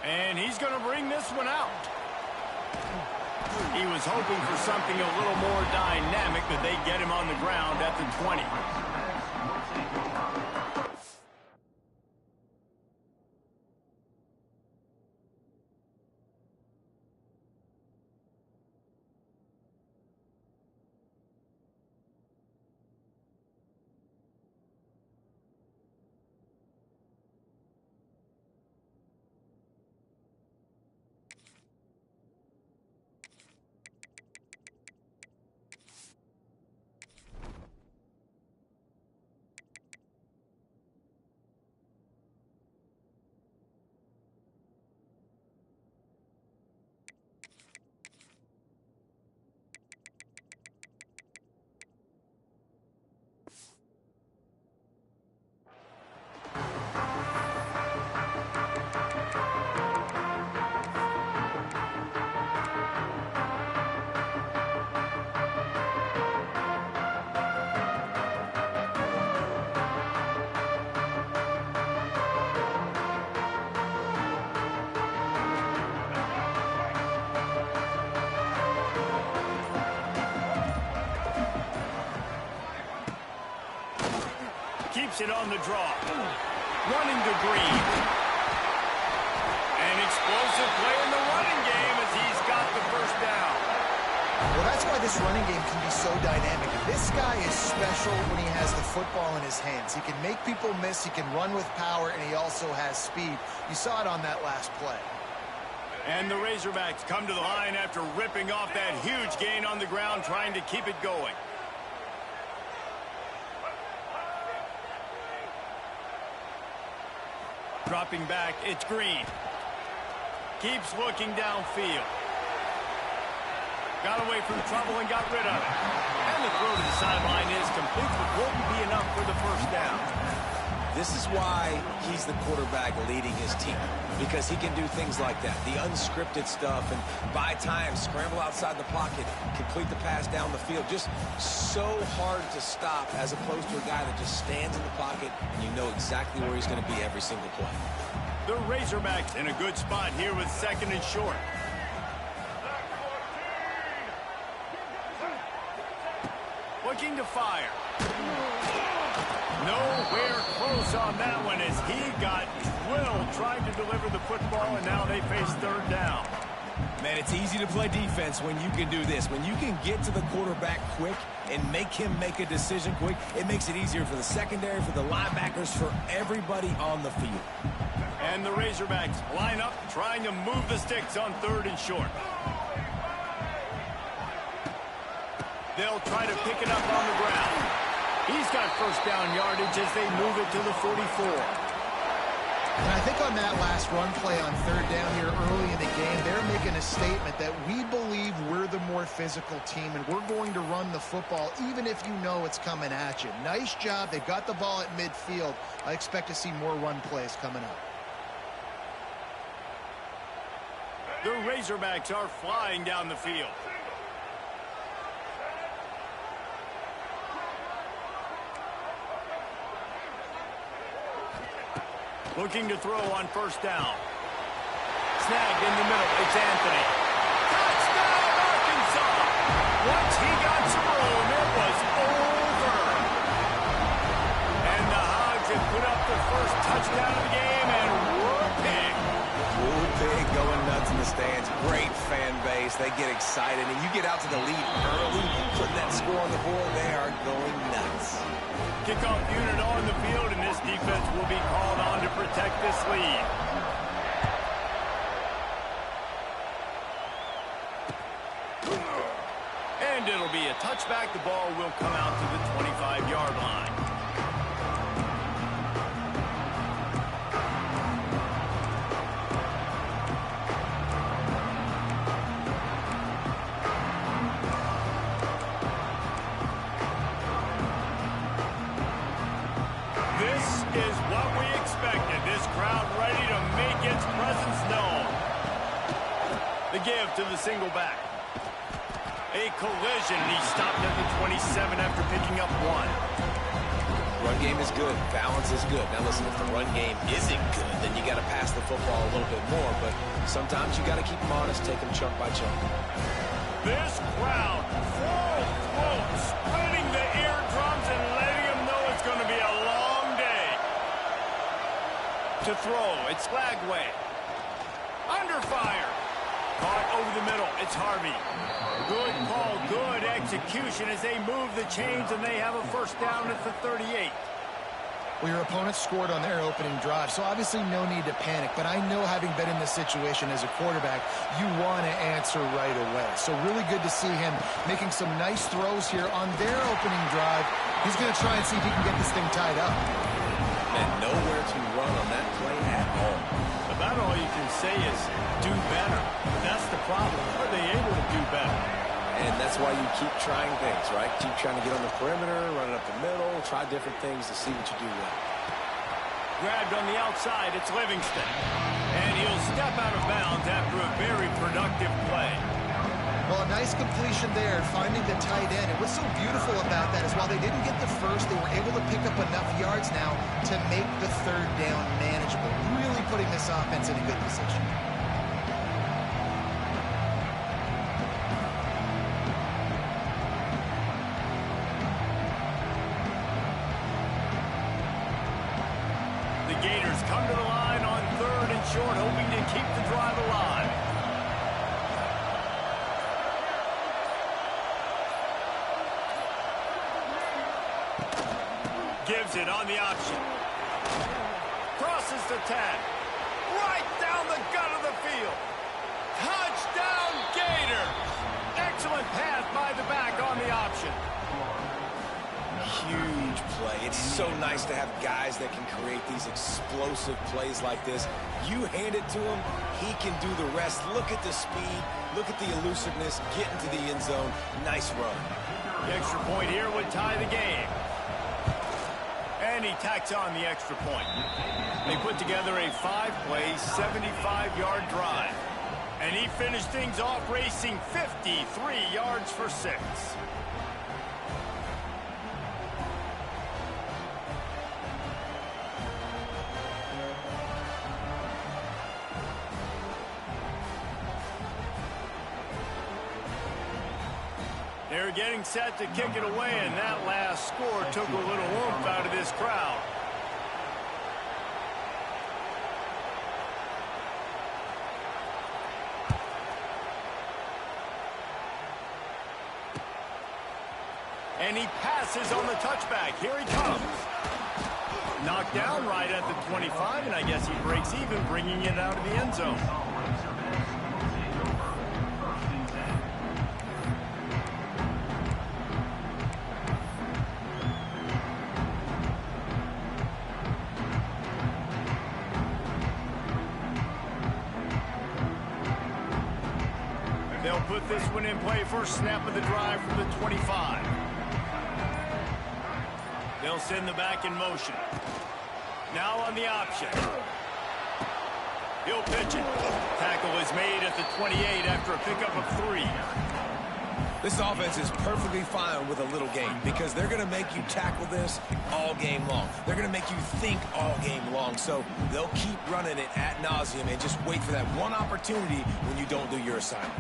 And he's going to bring this one out. He was hoping for something a little more dynamic, but they get him on the ground at the 20. Keeps it on the draw. Running to Green. An explosive play in the running game as he's got the first down. Well, that's why this running game can be so dynamic. This guy is special when he has the football in his hands. He can make people miss, he can run with power, and he also has speed. You saw it on that last play. And the Razorbacks come to the line after ripping off that huge gain on the ground, trying to keep it going. Dropping back, it's Green. Keeps looking downfield. Got away from trouble and got rid of it. And the throw to the sideline is complete, but won't be enough for the first down. This is why he's the quarterback leading his team, because he can do things like that, the unscripted stuff, and buy time, scramble outside the pocket, complete the pass down the field. Just so hard to stop as opposed to a guy that just stands in the pocket and you know exactly where he's going to be every single play. The Razorbacks in a good spot here with second and short. Looking to fire. Nowhere close on that one as he got drilled trying to deliver the football, and now they face third down. Man, it's easy to play defense when you can do this. When you can get to the quarterback quick and make him make a decision quick, it makes it easier for the secondary, for the linebackers, for everybody on the field. And the Razorbacks line up trying to move the sticks on third and short. They'll try to pick it up on the ground. He's got first down yardage as they move it to the 44. And I think on that last run play on third down here early in the game, they're making a statement that we believe we're the more physical team and we're going to run the football even if you know it's coming at you. Nice job. They've got the ball at midfield. I expect to see more run plays coming up. The Razorbacks are flying down the field. Looking to throw on first down. Snagged in the middle. It's Anthony. Touchdown, Arkansas! Once he got some room, it was over. And the Hogs have put up the first touchdown of the game, and whooping. Whooping, going nuts in the stands. Great fan base. They get excited, and you get out to the lead early, putting that score on the board, they are going nuts. Kickoff unit on the field, and this defense will be called on to protect this lead. And it'll be a touchback. The ball will come out to the 25-yard line. Is what we expected. This crowd ready to make its presence known. The give to the single back. A collision. He stopped at the 27 after picking up one. Run game is good. Balance is good. Now listen, if the run game isn't good, then you got to pass the football a little bit more. But sometimes you got to keep them honest, take them chunk by chunk. This crowd, full throat, splitting the eardrums and letting them know it's going to be a long day. To throw, it's Lagway. Under fire. Caught over the middle. It's Harvey. Good call, good execution as they move the chains and they have a first down at the 38. Well, your opponent scored on their opening drive, so obviously no need to panic. But I know, having been in this situation as a quarterback, you want to answer right away. So really good to see him making some nice throws here on their opening drive. He's going to try and see if he can get this thing tied up. And nowhere to run on that play at all. About all you can say is do better. That's the problem. Are they able to do better? And that's why you keep trying things, right? Keep trying to get on the perimeter, run it up the middle, try different things to see what you do well. Grabbed on the outside, it's Livingston. And he'll step out of bounds after a very productive play. Well, a nice completion there, finding the tight end. And what's so beautiful about that is while they didn't get the first, they were able to pick up enough yards now to make the third down manageable, really putting this offense in a good position. The Gators come to the line on third and short, hoping to keep the drive alive. Gives it on the option. Crosses the 10. Right down the gut of the field. Touchdown, Gators! Excellent pass by the back on the option. Huge play. It's so nice to have guys that can create these explosive plays like this. You hand it to him, he can do the rest. Look at the speed. Look at the elusiveness. Get into the end zone. Nice run. The extra point here would tie the game. And he tacks on the extra point. They put together a 5-play, 75-yard drive. And he finished things off racing 53 yards for 6. They're getting set to kick it away, and that last score took a little oomph out of this crowd. And he passes on the touchback. Here he comes. Knocked down right at the 25, and I guess he breaks even, bringing it out of the end zone. They'll put this one in play. First snap of the drive from the 25. They'll send the back in motion. Now on the option. He'll pitch it. Tackle is made at the 28 after a pickup of 3. This offense is perfectly fine with a little game because they're going to make you tackle this all game long. They're going to make you think all game long. So they'll keep running it ad nauseum and just wait for that one opportunity when you don't do your assignment.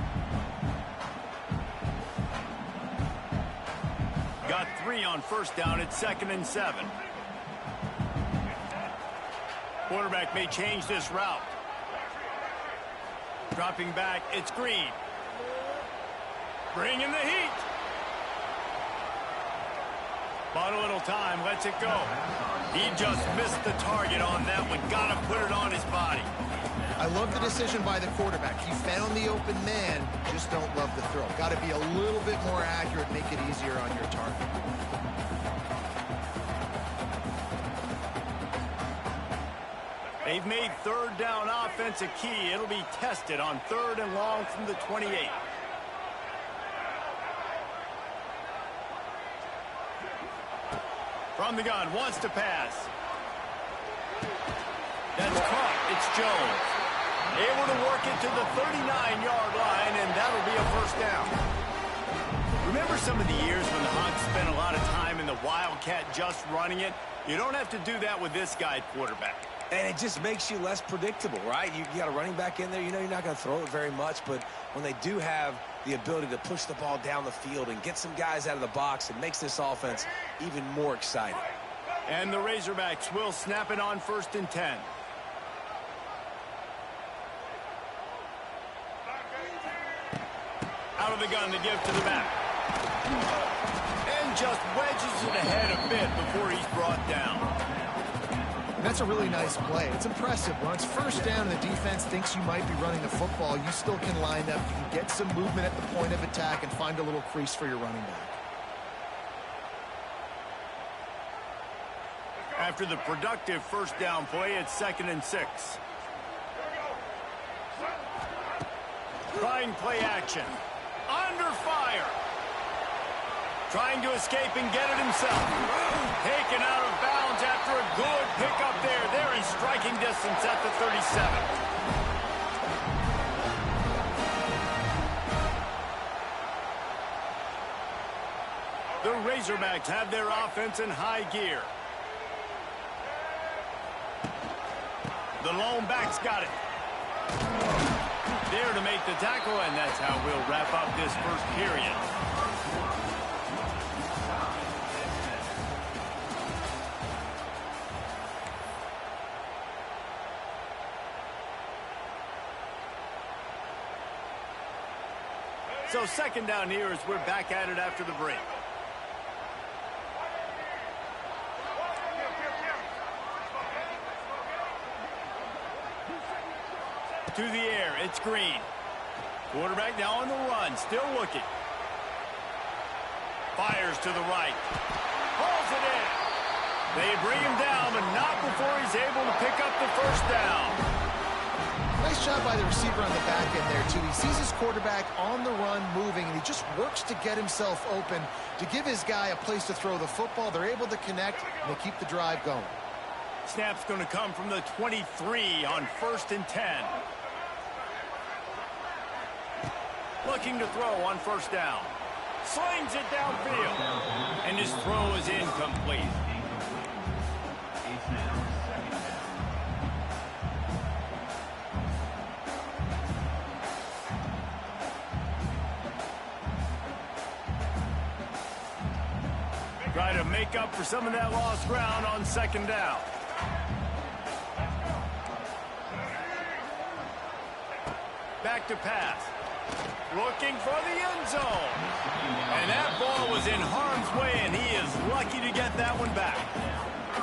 Got 3 on first down at 2nd and 7. Quarterback may change this route. Dropping back, it's Green. Bringing the heat. Bought a little time, lets it go. He just missed the target on that one. Got to put it on his body. I love the decision by the quarterback. He found the open man, just don't love the throw. Got to be a little bit more accurate, make it easier on your target. They've made third down offense a key. It'll be tested on 3rd and long from the 28. From the gun, wants to pass. That's caught. It's Jones. Able to work it to the 39-yard line, and that'll be a first down. Remember some of the years when the Hogs spent a lot of time in the Wildcat just running it? You don't have to do that with this guy at quarterback. And it just makes you less predictable, right? You got a running back in there. You know you're not going to throw it very much, but when they do have the ability to push the ball down the field and get some guys out of the box, it makes this offense even more exciting. And the Razorbacks will snap it on 1st and 10. Out of the gun to give to the back. And just wedges it ahead a bit before he's brought down. That's a really nice play. It's impressive. When it's 1st down and the defense thinks you might be running the football, you still can line up. You can get some movement at the point of attack and find a little crease for your running back. After the productive 1st down play, it's 2nd and 6. Trying play action. Under fire. Trying to escape and get it himself. Taken out of bounds after a good pickup there. They're in striking distance at the 37. The Razorbacks have their offense in high gear. The lone back's got it. There to make the tackle, and that's how we'll wrap up this 1st period. So 2nd down here as we're back at it after the break. To the air, it's Green. Quarterback now on the run, still looking. Fires to the right. Pulls it in. They bring him down, but not before he's able to pick up the 1st down. Nice job by the receiver on the back end there, too. He sees his quarterback on the run moving, and he just works to get himself open to give his guy a place to throw the football. They're able to connect, and they keep the drive going. Snap's going to come from the 23 on 1st and 10. Looking to throw on 1st down. Slings it downfield. And his throw is incomplete. Try to make up for some of that lost ground on 2nd down. Back to pass. Looking for the end zone. And that ball was in harm's way, and he is lucky to get that one back.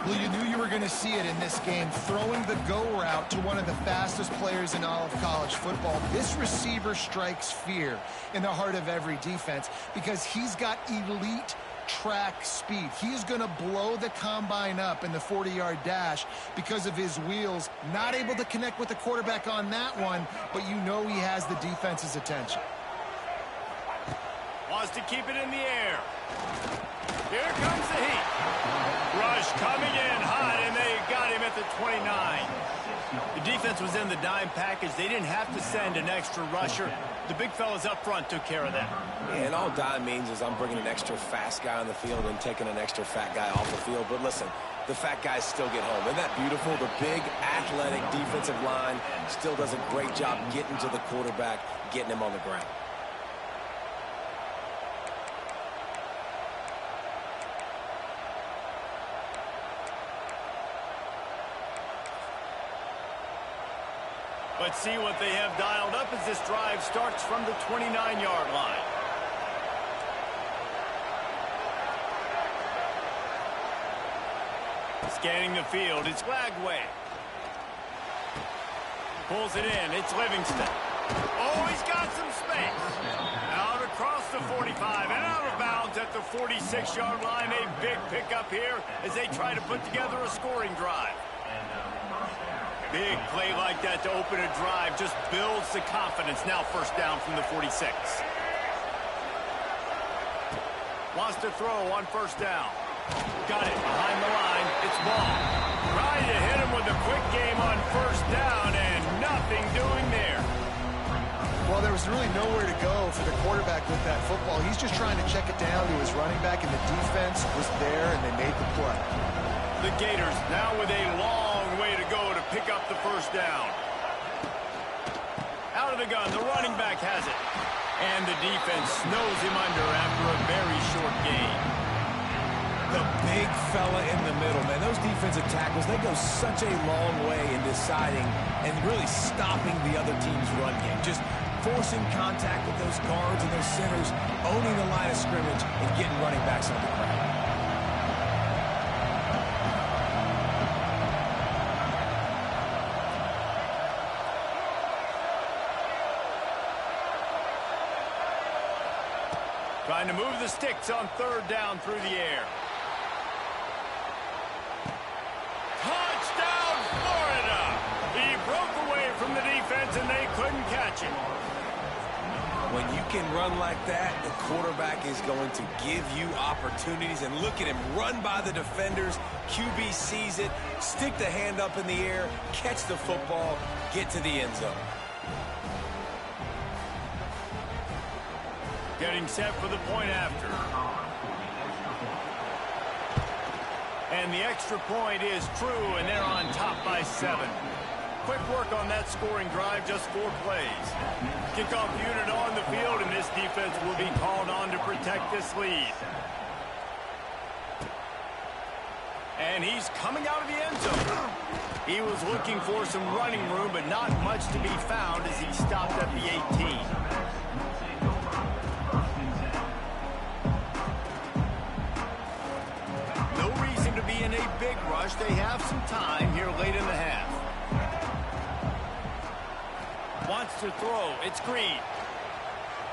Well, you knew you were going to see it in this game, throwing the go route to one of the fastest players in all of college football. This receiver strikes fear in the heart of every defense because he's got elite track speed. He is going to blow the combine up in the 40-yard dash because of his wheels. Not able to connect with the quarterback on that one, but you know he has the defense's attention. Wants to keep it in the air. Here comes the heat. Rush coming in hot, and they got him at the 29. The defense was in the dime package. They didn't have to send an extra rusher. The big fellas up front took care of that. Yeah, and all dime means is I'm bringing an extra fast guy on the field and taking an extra fat guy off the field. But listen, the fat guys still get home. Isn't that beautiful? The big, athletic defensive line still does a great job getting to the quarterback, getting him on the ground. Let's see what they have dialed up as this drive starts from the 29-yard line. Scanning the field, it's Lagway. Pulls it in, it's Livingston. Oh, he's got some space. Out across the 45 and out of bounds at the 46-yard line. A big pickup here as they try to put together a scoring drive. Big play like that to open a drive just builds the confidence. Now 1st down from the 46. Wants to throw on 1st down. Got it behind the line. It's Ball. Trying to hit him with a quick game on 1st down and nothing doing there. Well, there was was really nowhere to go for the quarterback with that football. He's just trying to check it down to his running back, and the defense was there, and they made the play. The Gators now with a long way to go to pick up the first down. Out of the gun, the running back has it. And the defense snows him under after a very short gain. The big fella in the middle, man. Those defensive tackles, they go such a long way in deciding and really stopping the other team's run game. Just forcing contact with those guards and those centers, owning the line of scrimmage, and getting running backs on the ground. Trying to move the sticks on third down through the air. Touchdown, Florida! He broke away from the defense, and they couldn't catch him. When you can run like that, the quarterback is going to give you opportunities. And look at him run by the defenders. QB sees it, stick the hand up in the air, catch the football, get to the end zone. Getting set for the point after. And the extra point is true, and they're on top by 7. Quick work on that scoring drive, just 4 plays. Kickoff unit on the field, and this defense will be called on to protect this lead. And he's coming out of the end zone. He was looking for some running room, but not much to be found as he stopped at the 18. In a big rush, they have some time here late in the half. Wants to throw, it's Green.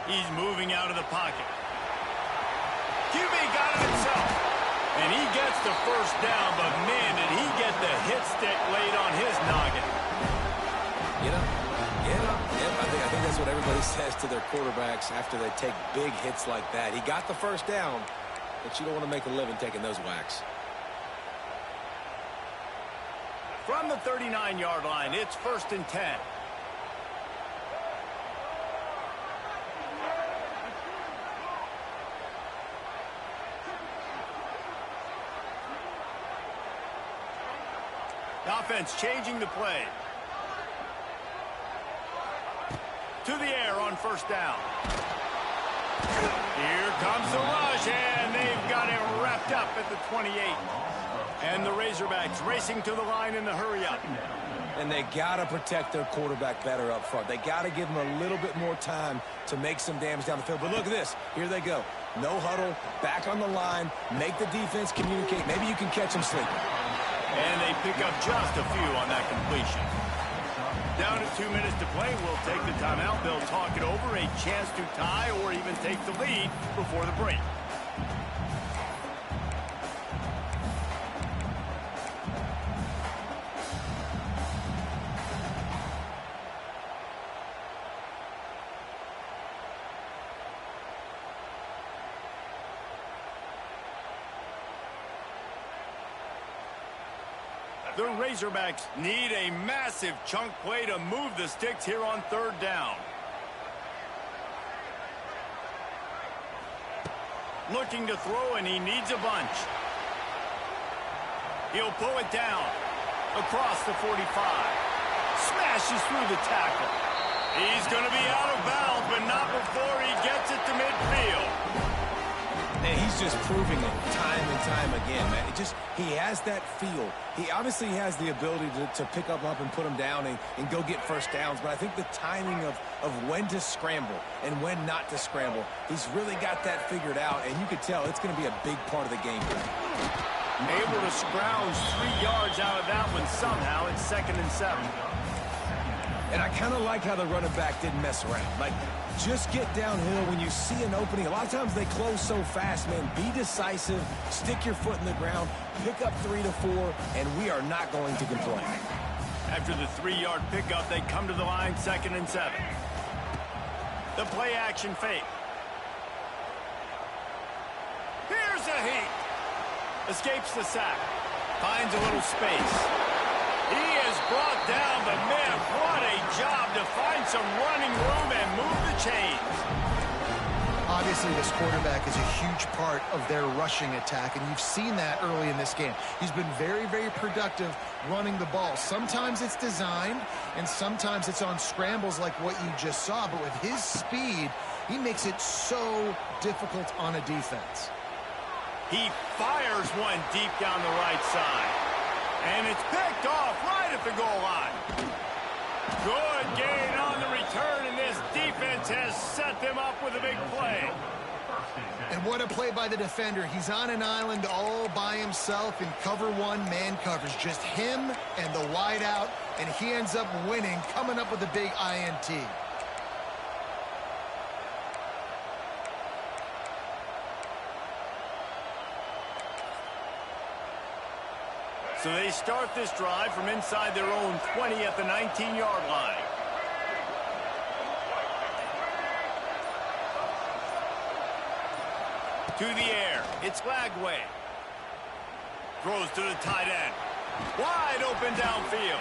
He's moving out of the pocket. QB got it himself. And he gets the first down, but man, did he get the hit stick laid on his noggin. Get up, get up. Yep, I think that's what everybody says to their quarterbacks after they take big hits like that. He got the first down, but you don't want to make a living taking those whacks. From the 39-yard line, it's 1st and 10. The offense changing the play. To the air on 1st down. Here comes the rush, and they've got it wrapped up at the 28. And the Razorbacks racing to the line in the hurry-up. And they got to protect their quarterback better up front. They got to give him a little bit more time to make some damage down the field. But look at this. Here they go. No huddle, back on the line, make the defense communicate. Maybe you can catch them sleeping. And they pick up just a few on that completion. Down to 2 minutes to play. We'll take the timeout. They'll talk it over. A chance to tie or even take the lead before the break. The Razorbacks need a massive chunk play to move the sticks here on 3rd down. Looking to throw, and he needs a bunch. He'll pull it down across the 45. Smashes through the tackle. He's going to be out of bounds, but not before he gets it to midfield. And he's just proving it time and time again, man. He has that feel. He obviously has the ability to pick up and put him down and go get first downs. But I think the timing of when to scramble and when not to scramble, he's really got that figured out. And you could tell it's going to be a big part of the game plan. Able to scrounge 3 yards out of that one somehow. It's 2nd and 7. And I kind of like how the running back didn't mess around. Like, just get downhill when you see an opening. A lot of times they close so fast, man. Be decisive, stick your foot in the ground, pick up 3 to 4, and we are not going to complain. After the 3-yard pickup, they come to the line, 2nd and 7. The play action fake. Here's a heat. Escapes the sack. Finds a little space. He is brought down, but man, what a job to find some running room and move the chains. Obviously, this quarterback is a huge part of their rushing attack, and you've seen that early in this game. He's been very, very productive running the ball. Sometimes it's designed, and sometimes it's on scrambles like what you just saw. But with his speed, he makes it so difficult on a defense. He fires one deep down the right side. And it's picked off right at the goal line. Good gain on the return, and this defense has set them up with a big play. And what a play by the defender. He's on an island all by himself in cover one man coverage. Just him and the wide out, and he ends up winning, coming up with a big INT. So they start this drive from inside their own 20 at the 19-yard line. To the air, it's Lagway. Throws to the tight end. Wide open downfield.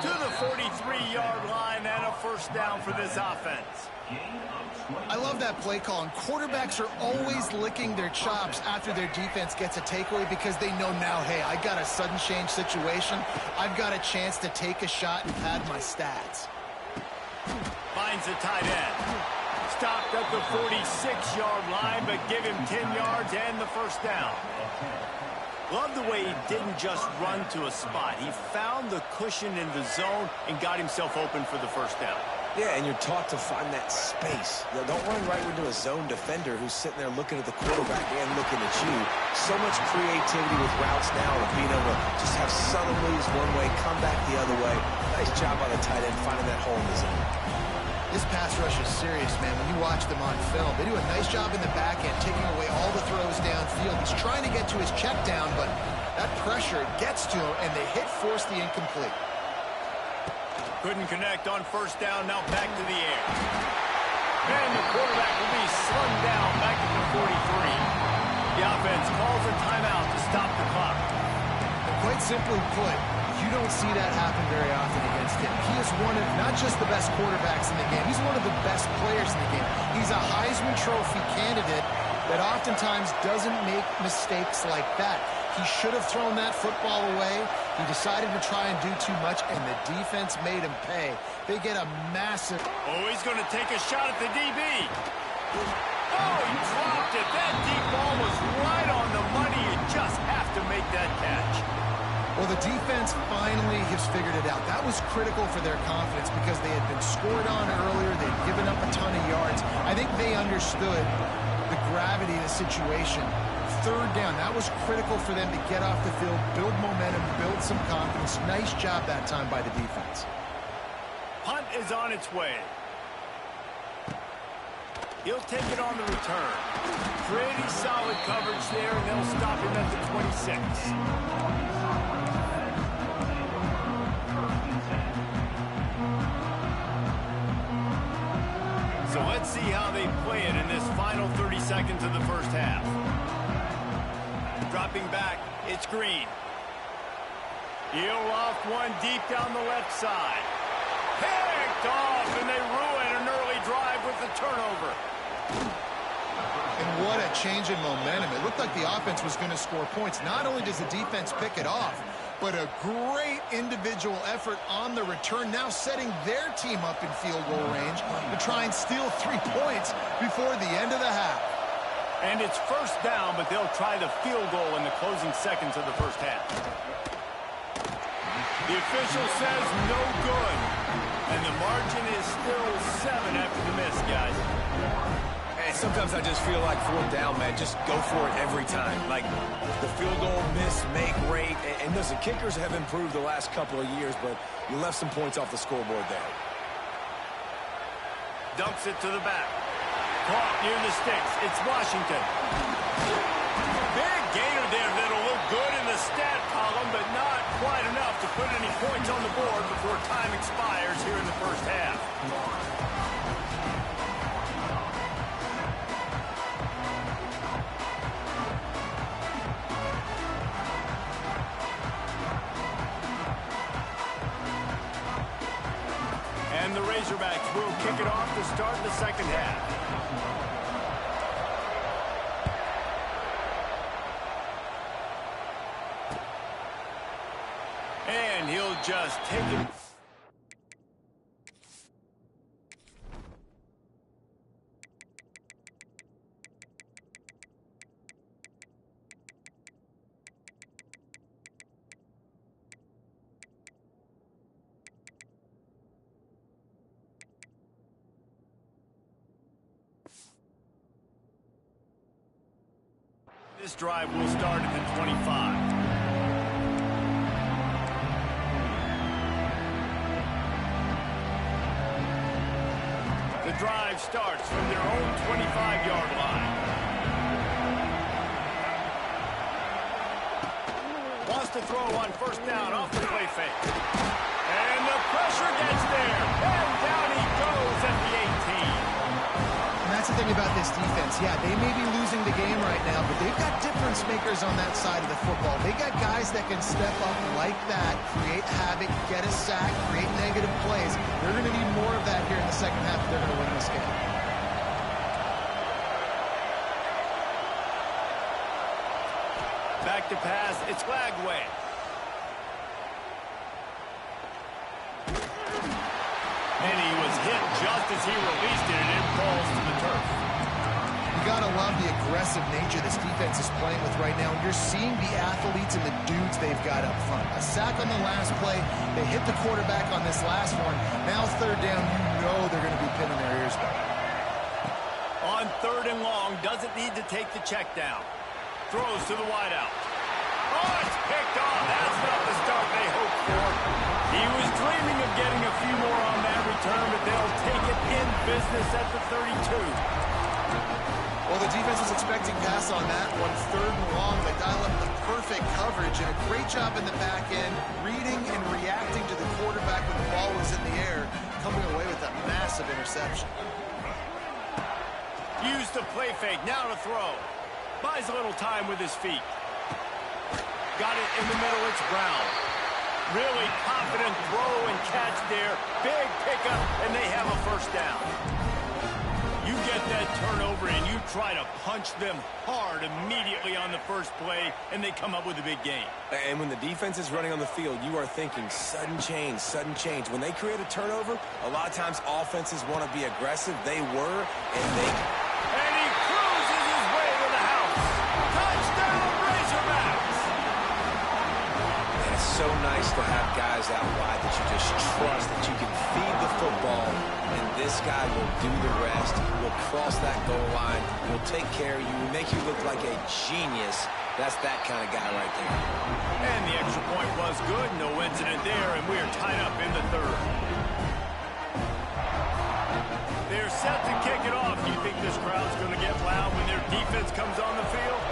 To the 43-yard line and a first down for this offense. I love that play call, and quarterbacks are always licking their chops after their defense gets a takeaway because they know now, hey, I got a sudden change situation. I've got a chance to take a shot and pad my stats. Finds the tight end. Stopped at the 46-yard line, but give him 10 yards and the first down. Love the way he didn't just run to a spot. He found the cushion in the zone and got himself open for the first down. Yeah, and you're taught to find that space. Don't run right into a zone defender who's sitting there looking at the quarterback and looking at you. So much creativity with routes now and being able to just have subtle moves one way, come back the other way. Nice job by the tight end finding that hole in the zone. This pass rush is serious, man. When you watch them on film, they do a nice job in the back end, taking away all the throws downfield. He's trying to get to his check down, but that pressure gets to him, and the hit forced the incomplete. Couldn't connect on first down, now back to the air. And the quarterback will be slung down back at the 43. The offense calls a timeout to stop the clock. And quite simply put, you don't see that happen very often against him. He is one of not just the best quarterbacks in the game, he's one of the best players in the game. He's a Heisman Trophy candidate that oftentimes doesn't make mistakes like that. He should have thrown that football away. He decided to try and do too much, and the defense made him pay. They get a massive... Oh, he's going to take a shot at the DB. Oh, he dropped it. That deep ball was right on the money. You just have to make that catch. Well, the defense finally has figured it out. That was critical for their confidence because they had been scored on earlier. They'd given up a ton of yards. I think they understood the gravity of the situation. Third down, that was critical for them to get off the field, build momentum, build some confidence. Nice job that time by the defense. Punt is on its way. He'll take it on the return. Pretty solid coverage there, and they'll stop him at the 26. So let's see how they play it in this final 30 seconds of the first half. Dropping back, it's Green. He'll loft one deep down the left side. Picked off, and they ruin an early drive with the turnover. And what a change in momentum. It looked like the offense was going to score points. Not only does the defense pick it off, but a great individual effort on the return, now setting their team up in field goal range to try and steal 3 points before the end of the half. And it's first down, but they'll try the field goal in the closing seconds of the first half. The official says no good. And the margin is still 7 after the miss, guys. And sometimes I just feel like fourth down, man, just go for it every time. Like the field goal, miss, make, rate. And listen, kickers have improved the last couple of years, but you left some points off the scoreboard there. Dumps it to the back. Caught near the sticks. It's Washington. Big gainer there that'll look good in the stat column, but not quite enough to put any points on the board before time expires here in the first half. quarterbacks will kick it off to start the second half. And he'll just take it. This drive will start at the 25. The drive starts from their own 25-yard line. Wants to throw on first down off the play fake. And the pressure gets there. And down he goes at the 18. And that's the thing about this defense. Yeah, they may be losing the game right now, but they've got difference makers on that side of the football. They got guys that can step up like that, create havoc, get a sack, create negative plays. They're going to need more of that here in the second half if they're going to win this game. Back to pass, it's Lagway. And he was hit just as he released it, and it falls to the turf. You got to love the aggressive nature this defense is playing with right now. You're seeing the athletes and the dudes they've got up front. A sack on the last play. They hit the quarterback on this last one. Now third down, you know they're going to be pinning their ears back. On third and long, doesn't need to take the check down. Throws to the wideout. Oh, it's picked off. That's not the start they hoped for. He was dreaming of getting a few more on that return, but they'll take it in business at the 32. Well, the defense was expecting pass on that one. Third and long, they dial up the perfect coverage and a great job in the back end, reading and reacting to the quarterback when the ball was in the air, coming away with a massive interception. Use the play fake, now to throw. Buys a little time with his feet. Got it in the middle, it's Brown. Really confident throw and catch there. Big pickup, and they have a first down. You get that turnover, and you try to punch them hard immediately on the first play, and they come up with a big gain. And when the defense is running on the field, you are thinking sudden change, sudden change. When they create a turnover, a lot of times offenses want to be aggressive. They were, and they... And he cruises his way to the house. Touchdown, Razorbacks! And it's so nice to have guys out wide that you just trust that you can feed the football, and this guy will do the rest, will cross that goal line, will take care of you, will make you look like a genius. That's that kind of guy right there. And the extra point was good. No incident there, and we are tied up in the third. They're set to kick it off. Do you think this crowd's going to get loud when their defense comes on the field?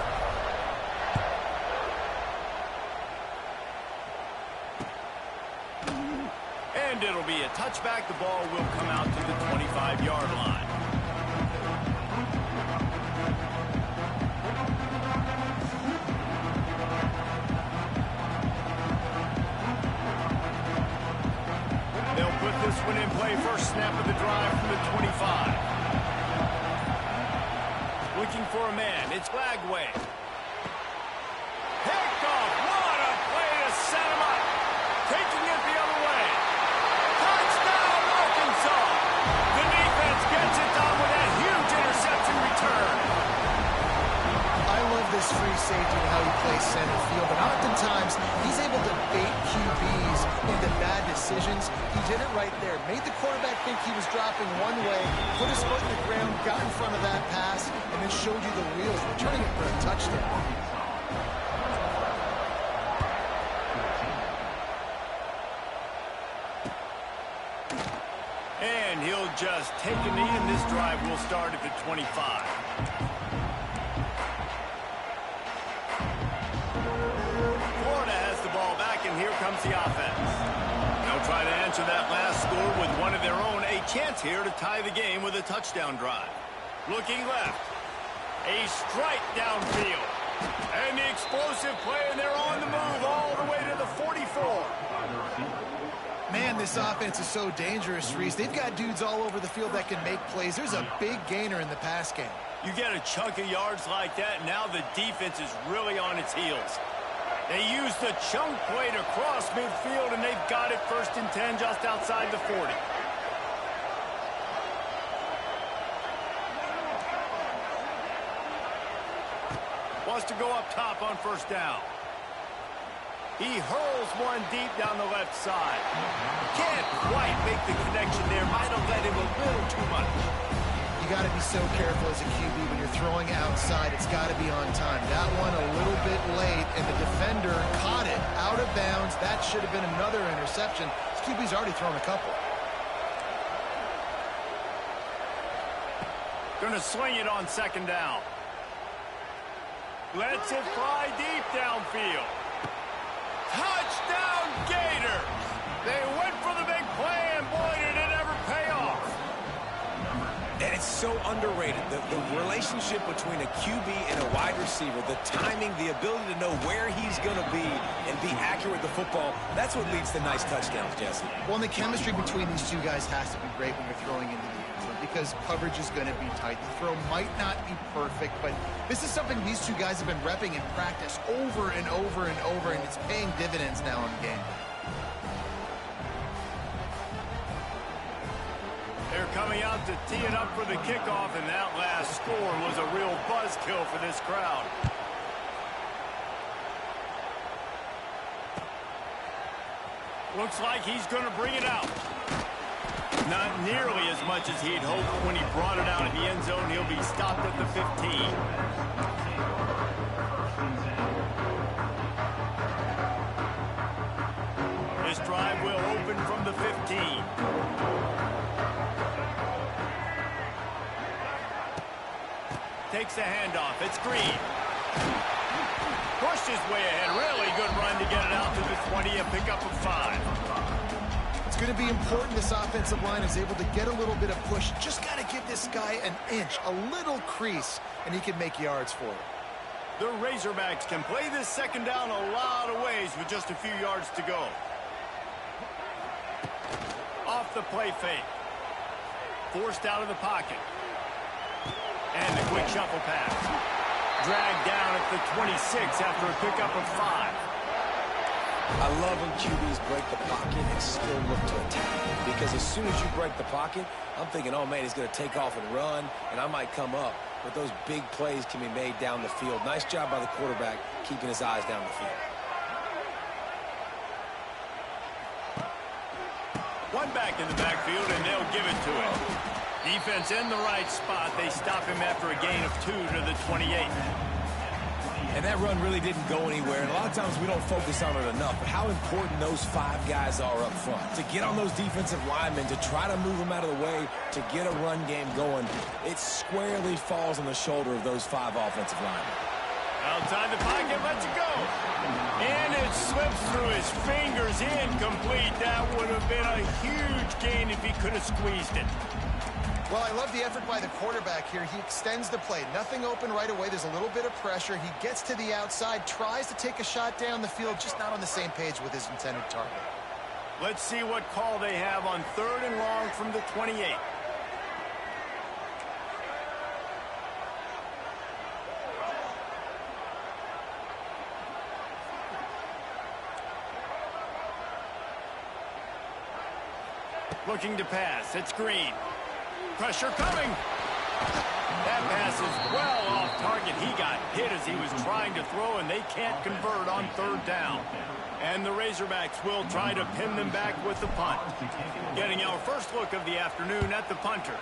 And it'll be a touchback. The ball will come out to the 25-yard line. They'll put this one in play. First snap of the drive from the 25. Looking for a man. It's Lagway. Picked off. What a play to set him up. Taking it the other way. Touchdown, Arkansas. The defense gets it done with that huge interception return. I love this free safety and how he plays center field, and oftentimes he's able to bait QBs into bad decisions. He did it right there. Made the quarterback think he was dropping one way, put his foot in the ground, got in front of that pass, and then showed you the wheels, returning it for a touchdown. And he'll just take a knee, and this drive will start at the 25. Florida has the ball back, and here comes the offense. They'll try to answer that last score with one of their own. A chance here to tie the game with a touchdown drive. Looking left. A strike downfield. And the explosive play, and they're on the move all the way to the 44. Man, this offense is so dangerous, Reese. They've got dudes all over the field that can make plays. There's a big gainer in the pass game. You get a chunk of yards like that, and now the defense is really on its heels. They use the chunk play to cross midfield, and they've got it 1st and 10 just outside the 40. Wants to go up top on 1st down. He hurls one deep down the left side. Can't quite make the connection there. Might have let him a little too much. You got to be so careful as a QB when you're throwing outside. It's got to be on time. That one a little bit late, and the defender caught it out of bounds. That should have been another interception. This QB's already thrown a couple. Going to swing it on 2nd down. Lets it fly deep downfield. Touchdown Gators! They went for the big play, and boy, did it ever pay off. And it's so underrated. The relationship between a QB and a wide receiver, the timing, the ability to know where he's going to be and be accurate with the football, that's what leads to nice touchdowns, Jesse. Well, and the chemistry between these two guys has to be great when you're throwing into the end zone because coverage is going to be tight. The throw might not be perfect, but this is something these two guys have been repping in practice over and over and over, and it's paying dividends now in game. They're coming out to tee it up for the kickoff, and that last score was a real buzzkill for this crowd. Looks like he's going to bring it out. Not nearly as much as he'd hoped when he brought it out in the end zone. He'll be stopped at the 15. This drive will open from the 15. Takes the handoff. It's Green. Pushed his way ahead. Really good run to get it out to the 20, a pickup of 5. It's going to be important this offensive line is able to get a little bit of push. Just got to give this guy an inch, a little crease, and he can make yards for it. The Razorbacks can play this 2nd down a lot of ways with just a few yards to go. Off the play fake. Forced out of the pocket. And the quick shuffle pass. Dragged down at the 26 after a pickup of 5. I love when QBs break the pocket and still look to attack. Because as soon as you break the pocket, I'm thinking, oh, man, he's going to take off and run, and I might come up. But those big plays can be made down the field. Nice job by the quarterback keeping his eyes down the field. One back in the backfield, and they'll give it to him. Defense in the right spot. They stop him after a gain of 2 to the 28. And that run really didn't go anywhere. And a lot of times we don't focus on it enough. But how important those 5 guys are up front. To get on those defensive linemen, to try to move them out of the way, to get a run game going, it squarely falls on the shoulder of those 5 offensive linemen. Outside the pocket, lets it go. And it slips through his fingers, incomplete. That would have been a huge gain if he could have squeezed it. Well, I love the effort by the quarterback here. He extends the play. Nothing open right away. There's a little bit of pressure. He gets to the outside, tries to take a shot down the field, just not on the same page with his intended target. Let's see what call they have on 3rd and long from the 28. Looking to pass. It's Green. Pressure coming. That pass is well off target. He got hit as he was trying to throw, and they can't convert on 3rd down. And the Razorbacks will try to pin them back with the punt. Getting our first look of the afternoon at the punter.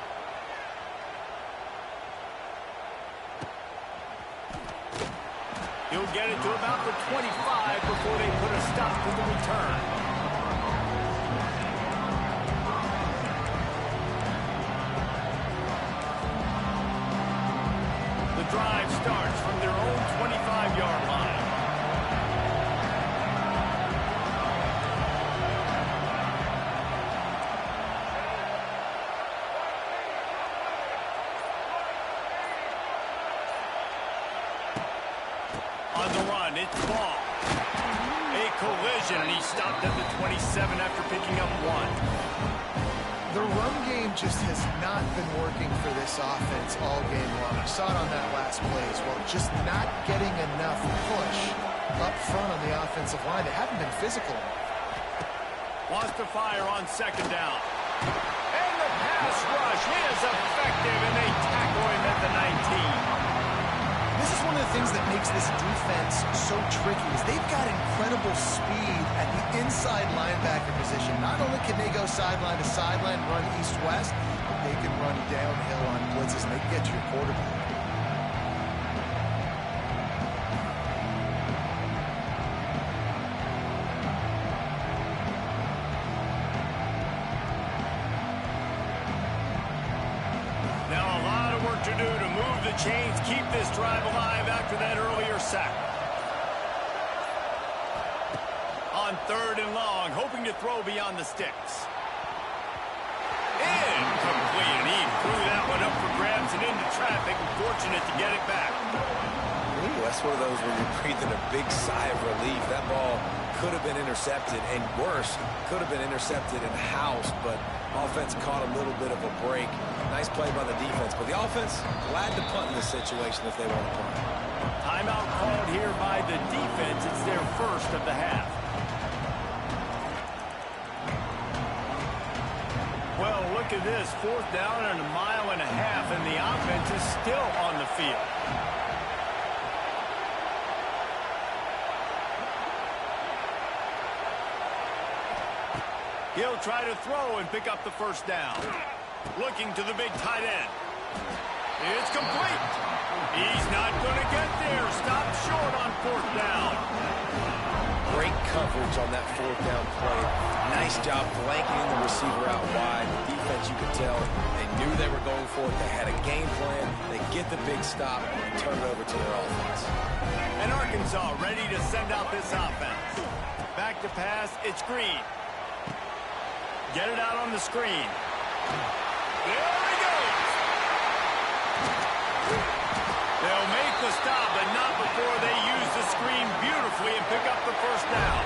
He'll get it to about the 25 before they put a stop to the return. Drive starts from their own 25-yard line. On the run, it's Ball. A collision, and he stopped at the 27 after picking up 1. The run game just has not been working for this offense all game long. I saw it on that last play as well. Just not getting enough push up front on the offensive line. They haven't been physical enough. Wants to fire on 2nd down. And the pass rush is effective, and they tackle him at the 19. This is one of the things that makes this defense so tricky is they've got incredible speed at the inside linebacker position. Not only can they go sideline to sideline, run east-west, but they can run downhill on blitzes, and they can get to your quarterback. To do to move the chains, keep this drive alive after that earlier sack. On 3rd and long, hoping to throw beyond the sticks. Incomplete, and he threw that one up for grabs and into traffic. Fortunate to get it back. Ooh, that's one of those where you're breathing a big sigh of relief. That ball could have been intercepted, and worse, could have been intercepted and housed, but offense caught a little bit of a break. Nice play by the defense, but the offense glad to punt in this situation if they want to punt. Timeout called here by the defense. It's their first of the half. Well, look at this. 4th down and 1.5 miles, and the offense is still on the field. He'll try to throw and pick up the 1st down. Looking to the big tight end. It's complete. He's not going to get there. Stopped short on 4th down. Great coverage on that 4th down play. Nice job blanketing the receiver out wide. The defense, you could tell, they knew they were going for it. They had a game plan. They get the big stop and turn it over to their offense. And Arkansas ready to send out this offense. Back to pass. It's Green. Get it out on the screen. There he goes. They'll make the stop, but not before they use the screen beautifully and pick up the 1st down.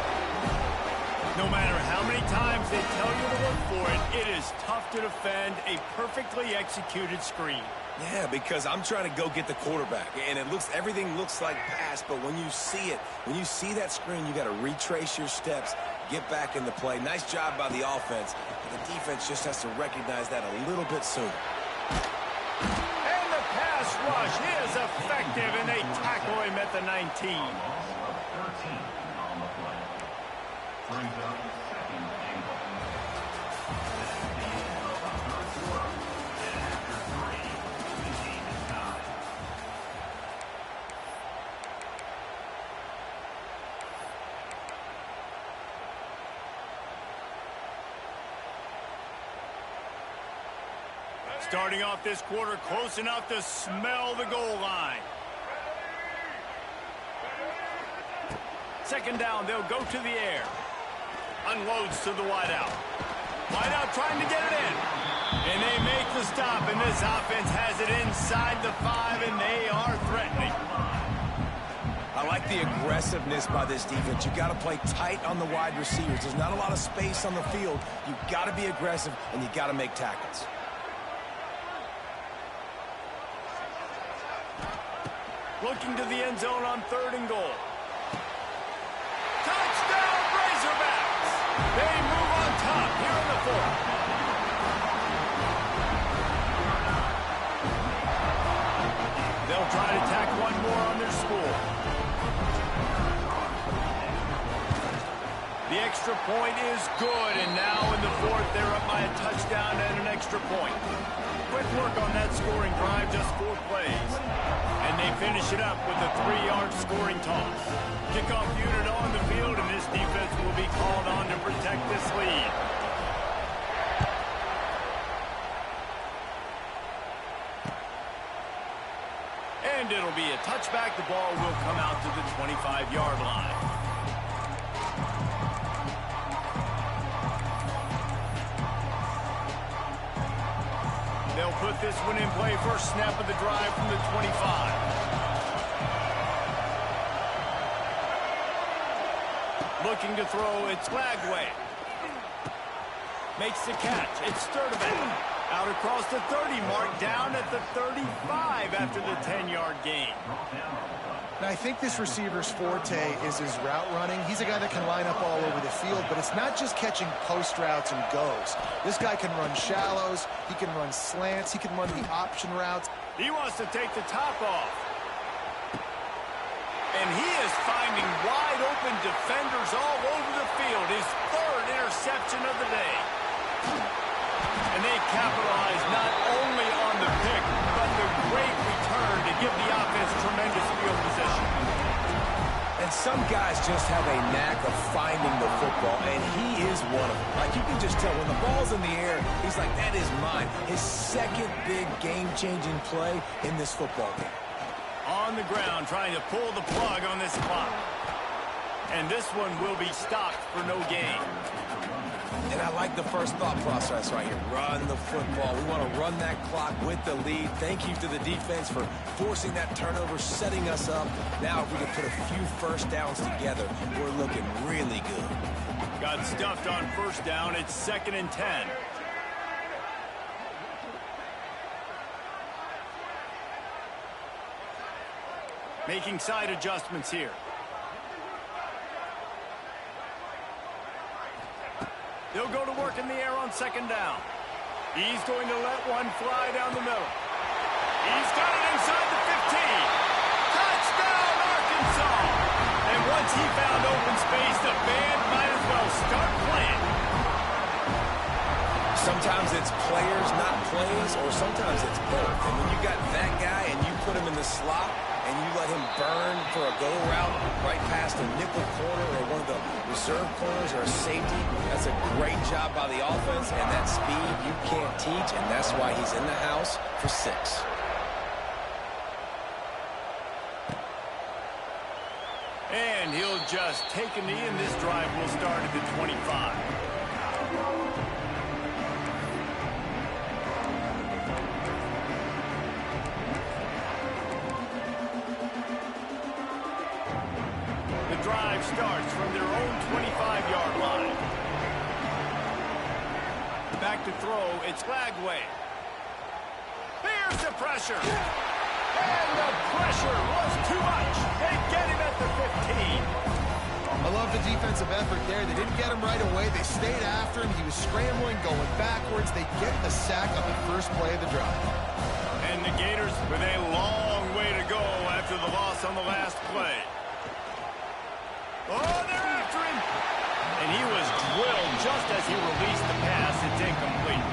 No matter how many times they tell you to look for it, it is tough to defend a perfectly executed screen. Yeah, because I'm trying to go get the quarterback, and everything looks like pass, but when you see it, when you see that screen, you got to retrace your steps, get back in the play. Nice job by the offense. The defense just has to recognize that a little bit sooner. And the pass rush is effective, and they tackle him at the 19. Starting off this quarter close enough to smell the goal line. 2nd down, they'll go to the air. Unloads to the wideout. Wideout trying to get it in. And they make the stop, and this offense has it inside the 5, and they are threatening. I like the aggressiveness by this defense. You got to play tight on the wide receivers. There's not a lot of space on the field. You got to be aggressive, and you got to make tackles. Looking to the end zone on 3rd and goal. Touchdown, Razorbacks! They move on top here in the 4th. They'll try to tack one more on their score. The extra point is good, and now in the 4th, they're up by a touchdown and an extra point. Quick work on that scoring drive, just 4 plays. And they finish it up with a 3-yard scoring toss. Kickoff unit on the field, and this defense will be called on to protect this lead. And it'll be a touchback. The ball will come out to the 25-yard line. They'll put this one in play. First snap of the drive from the 25. looking to throw. It's Lagway. Makes the catch. It's Sturdivant. Out across the 30 mark, down at the 35 after the 10-yard gain. Now, I think this receiver's forte is his route running. He's a guy that can line up all over the field, but it's not just catching post routes and goes. This guy can run shallows, he can run slants, he can run the option routes. He wants to take the top off. And he is finding wide open defenders all over the field. His third interception of the day. And they capitalize not only on the pick, but the great return to give the offense tremendous field position. And some guys just have a knack of finding the football, and he is one of them. Like, you can just tell when the ball's in the air, he's like, that is mine. His second big game-changing play in this football game. On the ground, trying to pull the plug on this clock. And this one will be stopped for no gain. And I like the first thought process right here. Run the football. We want to run that clock with the lead. Thank you to the defense for forcing that turnover, setting us up. Now if we can put a few first downs together, we're looking really good. Got stuffed on first down. It's 2nd and 10. Making side adjustments here. They'll go to work in the air on 2nd down. He's going to let one fly down the middle. He's got it inside the 15. Touchdown, Arkansas! And once he found open space, the band might as well start playing. Sometimes it's players, not plays, or sometimes it's both. And when you got that guy and you put him in the slot, and you let him burn for a go route right past a nickel corner or one of the reserve corners or a safety, that's a great job by the offense, and that speed you can't teach, and that's why he's in the house for 6. And he'll just take a knee, and this drive will start at the 25. Drive starts from their own 25-yard line. Back to throw, it's Lagway. Here's the pressure. And the pressure was too much. They get him at the 15. I love the defensive effort there. They didn't get him right away. They stayed after him. He was scrambling, going backwards. They get the sack on the first play of the drive. And the Gators with a long way to go after the loss on the last play. Oh, they're after him. And he was drilled just as he released the pass. It's incomplete.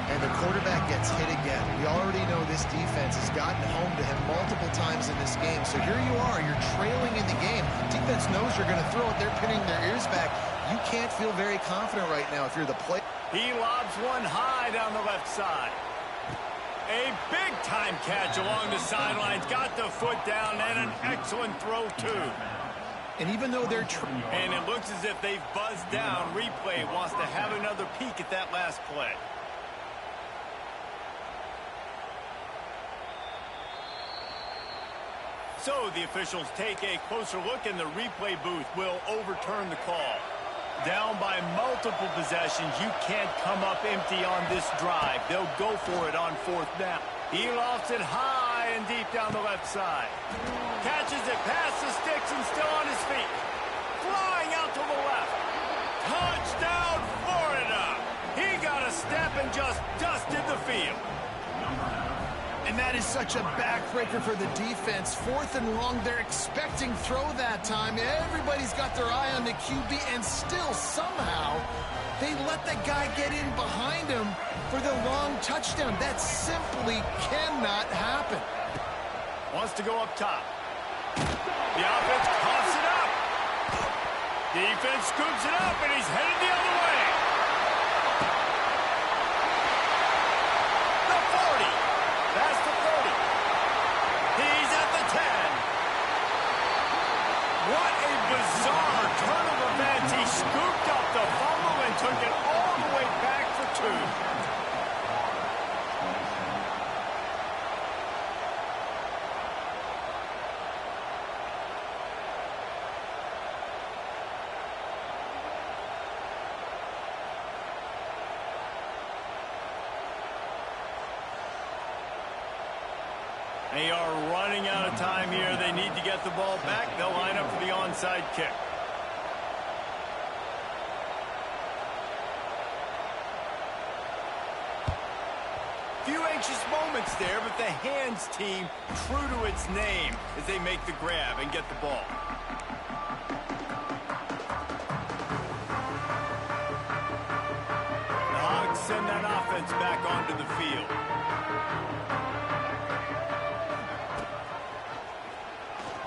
And the quarterback gets hit again. We already know this defense has gotten home to him multiple times in this game. So here you are. You're trailing in the game. Defense knows you're going to throw it. They're pinning their ears back. You can't feel very confident right now if you're the player. He lobs one high down the left side. A big-time catch along the sidelines. Got the foot down and an excellent throw, too. And even though they're and it looks as if they've buzzed down, replay wants to have another peek at that last play. So the officials take a closer look, and the replay booth will overturn the call. Down by multiple possessions, you can't come up empty on this drive. They'll go for it on 4th down. He lofts it high and deep down the left side. Catches it past the sticks and still on his feet. Flying out to the left. Touchdown, Florida! He got a step and just dusted the field. And that is such a backbreaker for the defense. 4th and long, they're expecting throw that time. Everybody's got their eye on the QB, and still somehow they let the guy get in behind him for the long touchdown. That simply cannot happen. Wants to go up top. The offense coughs it up. Defense scoops it up, and he's headed the other way. The 40. That's the 30. He's at the 10. What a bizarre turn of events. He scooped up the fumble and took it all the way back for 2. They are running out of time here. They need to get the ball back. They'll line up for the onside kick. Few anxious moments there, but the hands team true to its name as they make the grab and get the ball. The Hogs send that offense back onto the field.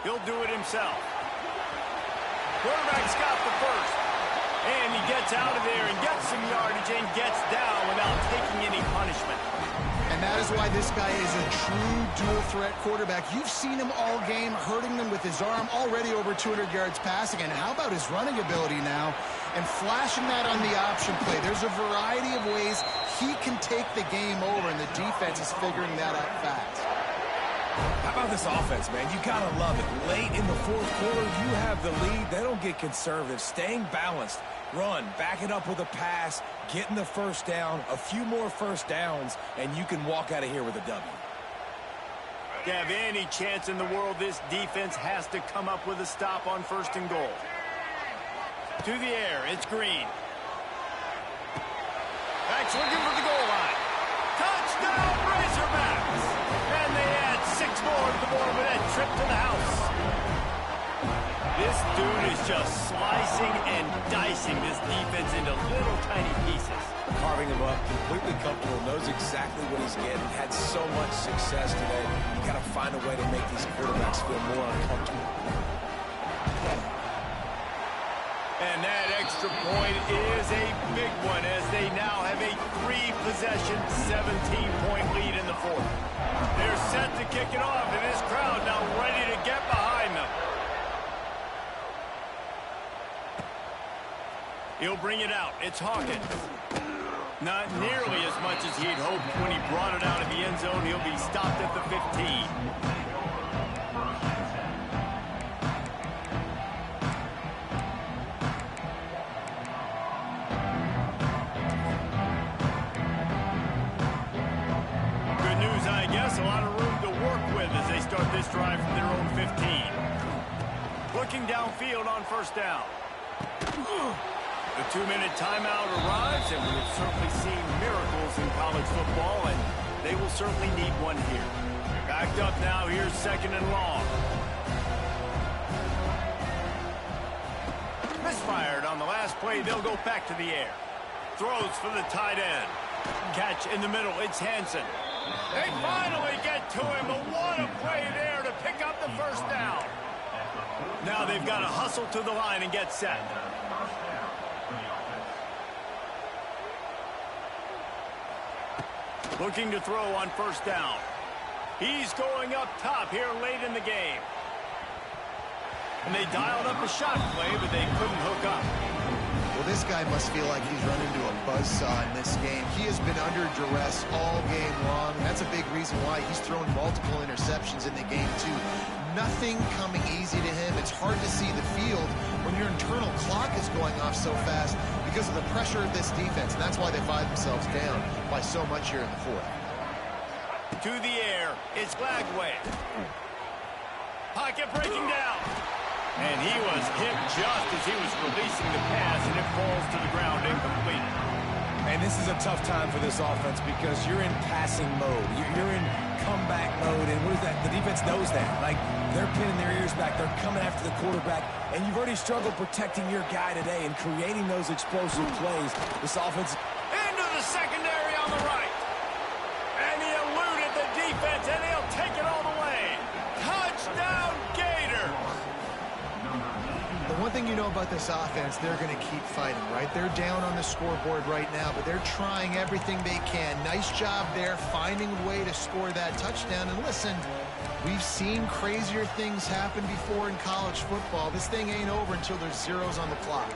He'll do it himself. Quarterback's got the first. And he gets out of there and gets some yardage and gets down without taking any punishment. And that is why this guy is a true dual-threat quarterback. You've seen him all game, hurting them with his arm, already over 200 yards passing. And how about his running ability now? And flashing that on the option play. There's a variety of ways he can take the game over, and the defense is figuring that out fast. How about this offense, man? You gotta love it. Late in the fourth quarter, you have the lead. They don't get conservative. Staying balanced. Run, back it up with a pass, getting the first down, a few more first downs, and you can walk out of here with a W. To have any chance in the world, this defense has to come up with a stop on 1st and goal. To the air, it's Green. Backs looking for the goal line. Touchdown, Razorbacks! And they add 6 more to the board with that trip to the house. This dude is just slicing and dicing this defense into little tiny pieces. Carving him up, completely comfortable, knows exactly what he's getting, had so much success today. You got to find a way to make these quarterbacks feel more uncomfortable. And that extra point is a big one as they now have a 3-possession, 17-point lead in the fourth. They're set to kick it off, and this crowd now ready to get behind them. He'll bring it out. It's Hawkins. Not nearly as much as he'd hoped when he brought it out of the end zone. He'll be stopped at the 15. Good news, I guess. A lot of room to work with as they start this drive from their own 15. Looking downfield on 1st down. The 2-minute timeout arrives, and we have certainly seen miracles in college football, and they will certainly need one here. Backed up now, here's 2nd and long. Misfired on the last play, they'll go back to the air. Throws for the tight end. Catch in the middle, it's Hansen. They finally get to him, but what a play there to pick up the 1st down. Now they've got to hustle to the line and get set. Looking to throw on 1st down. He's going up top here late in the game. And they dialed up a shot play, but they couldn't hook up. Well, this guy must feel like he's run into a buzzsaw in this game. He has been under duress all game long. That's a big reason why he's thrown multiple interceptions in the game, too. Nothing coming easy to him. It's hard to see the field when your internal clock is going off so fast because of the pressure of this defense. And that's why they find themselves down by so much here in the fourth. To the air, it's Glagway. Pocket breaking down. And he was hit just as he was releasing the pass, and it falls to the ground incomplete. And this is a tough time for this offense because you're in passing mode. You're in comeback mode, and what is that? The defense knows that. Like, they're pinning their ears back. They're coming after the quarterback, and you've already struggled protecting your guy today and creating those explosive plays. This offense... Into the secondary on the right. And he eluded the defense, and he'll take it all the way. Touchdown, Gators! The one thing you know about this offense, they're going to keep fighting, right? They're down on the scoreboard right now, but they're trying everything they can. Nice job there, finding a way to score that touchdown. And listen, we've seen crazier things happen before in college football. This thing ain't over until there's zeros on the clock.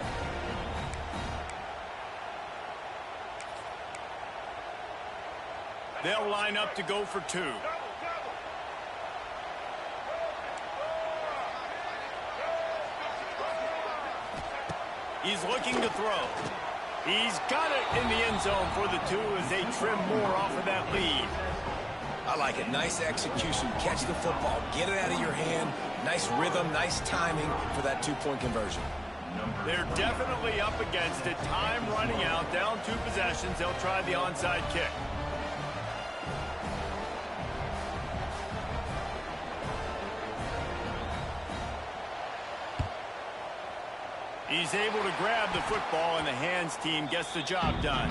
They'll line up to go for 2. He's looking to throw. He's got it in the end zone for the 2 as they trim more off of that lead. I like it. Nice execution. Catch the football. Get it out of your hand. Nice rhythm, nice timing for that two-point conversion. They're definitely up against it. Time running out. Down 2 possessions. They'll try the onside kick. He's able to grab the football, and the hands team gets the job done.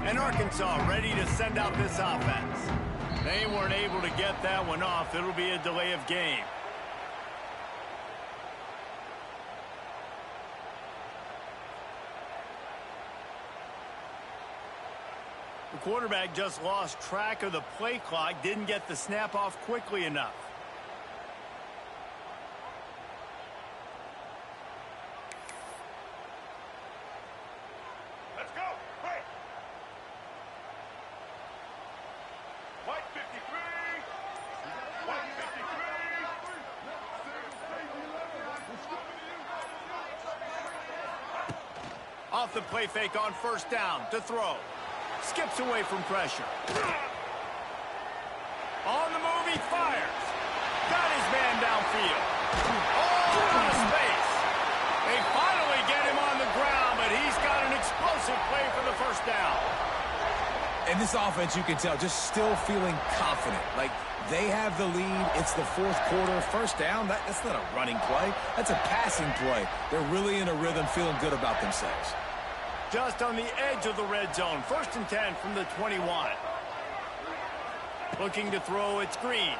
And Arkansas ready to send out this offense. They weren't able to get that one off. It'll be a delay of game. The quarterback just lost track of the play clock, didn't get the snap off quickly enough. Let's go. Quick. White 53. White 53. Off the play fake on first down to throw. Skips away from pressure. On the move, he fires. Got his man downfield. Oh, out of space. They finally get him on the ground, but he's got an explosive play for the first down. And this offense, you can tell, just still feeling confident. Like, they have the lead. It's the 4th quarter. First down, that's not a running play. That's a passing play. They're really in a rhythm, feeling good about themselves. Just on the edge of the red zone. 1st and 10 from the 21. Looking to throw, it's Green.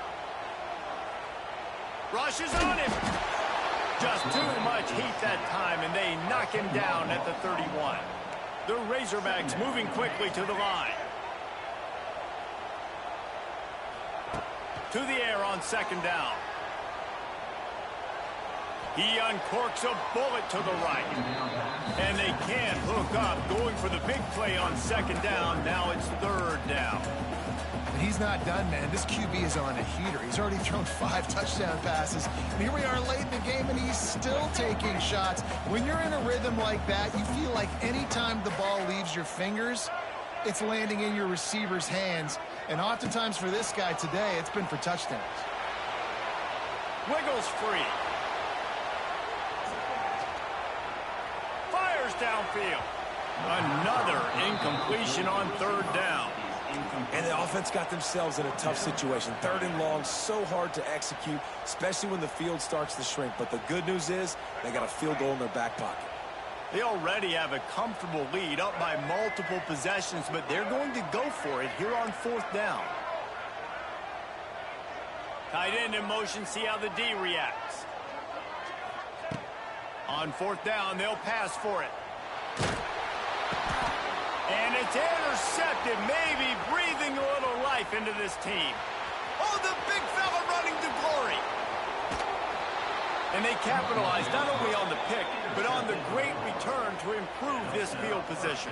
Rushes on him. Just too much heat that time, and they knock him down at the 31. The Razorbacks moving quickly to the line. To the air on 2nd down. He uncorks a bullet to the right. And they can't hook up, going for the big play on 2nd down. Now it's 3rd down. And he's not done, man. This QB is on a heater. He's already thrown 5 touchdown passes. And here we are late in the game, and he's still taking shots. When you're in a rhythm like that, you feel like any time the ball leaves your fingers, it's landing in your receiver's hands. And oftentimes for this guy today, it's been for touchdowns. Wiggles free. Fires downfield. Another incompletion on 3rd down. And the offense got themselves in a tough situation. 3rd and long, so hard to execute, especially when the field starts to shrink. But the good news is they got a field goal in their back pocket. They already have a comfortable lead, up by multiple possessions, but they're going to go for it here on 4th down. Tight end in motion, see how the D reacts. On 4th down, they'll pass for it. And it's intercepted, maybe breathing a little life into this team. Oh, the big fella running to glory. And they capitalize not only on the pick, but on the great return to improve this field position.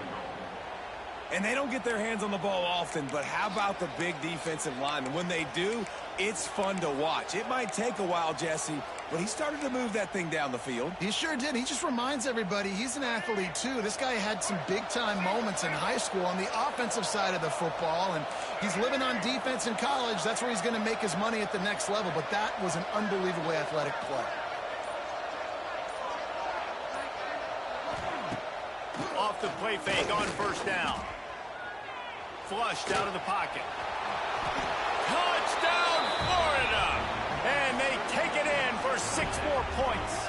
And they don't get their hands on the ball often, but how about the big defensive line? And when they do, it's fun to watch. It might take a while, Jesse, but he started to move that thing down the field. He sure did. He just reminds everybody he's an athlete, too. This guy had some big-time moments in high school on the offensive side of the football, and he's living on defense in college. That's where he's going to make his money at the next level, but that was an unbelievably athletic play. Off the play fake on 1st down. Flushed out of the pocket. Touchdown, Florida! And they take it in for 6 more points.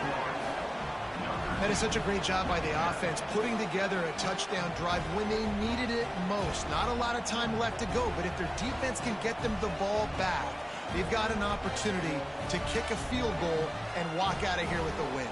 That is such a great job by the offense, putting together a touchdown drive when they needed it most. Not a lot of time left to go, but if their defense can get them the ball back, they've got an opportunity to kick a field goal and walk out of here with a win.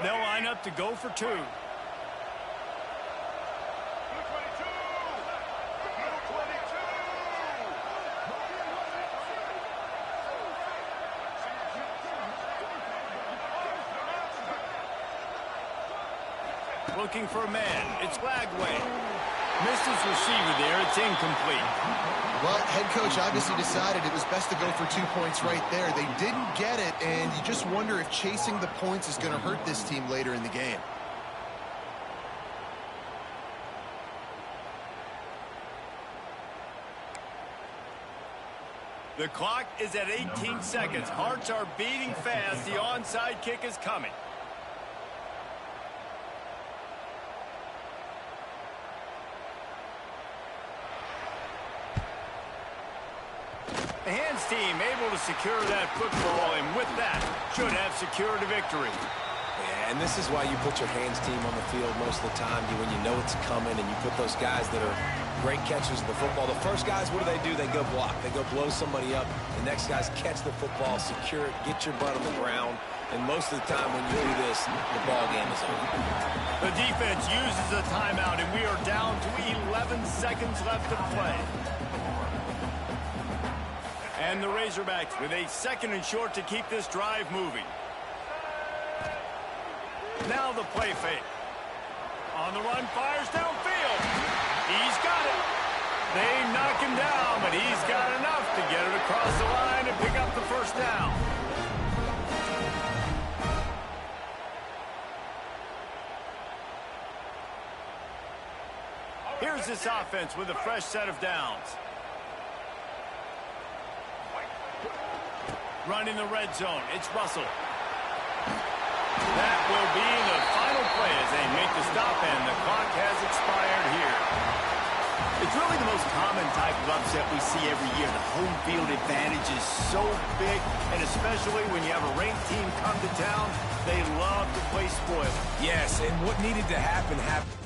They'll line up to go for two. Looking for a man. It's Lagway. Misses receiver there. It's incomplete. Well, head coach obviously decided it was best to go for 2 points right there. They didn't get it, and you just wonder if chasing the points is going to hurt this team later in the game. The clock is at 18 seconds. Hearts are beating fast. The onside kick is coming. The hands team able to secure that football, and with that, should have secured a victory. Yeah, and this is why you put your hands team on the field most of the time, when you know it's coming, and you put those guys that are great catchers of the football. The first guys, what do? They go block. They go blow somebody up. The next guys catch the football, secure it, get your butt on the ground. And most of the time when you do this, the ball game is over. The defense uses a timeout, and we are down to 11 seconds left to play. And the Razorbacks with a second and short to keep this drive moving. Now the play fake. On the run, fires downfield. He's got it. They knock him down, but he's got enough to get it across the line and pick up the first down. Here's this offense with a fresh set of downs. Running the red zone. It's Russell. That will be the final play as they make the stop, and the clock has expired here. It's really the most common type of upset we see every year. The home field advantage is so big, and especially when you have a ranked team come to town, they love to play spoiler. Yes, and what needed to happen happened.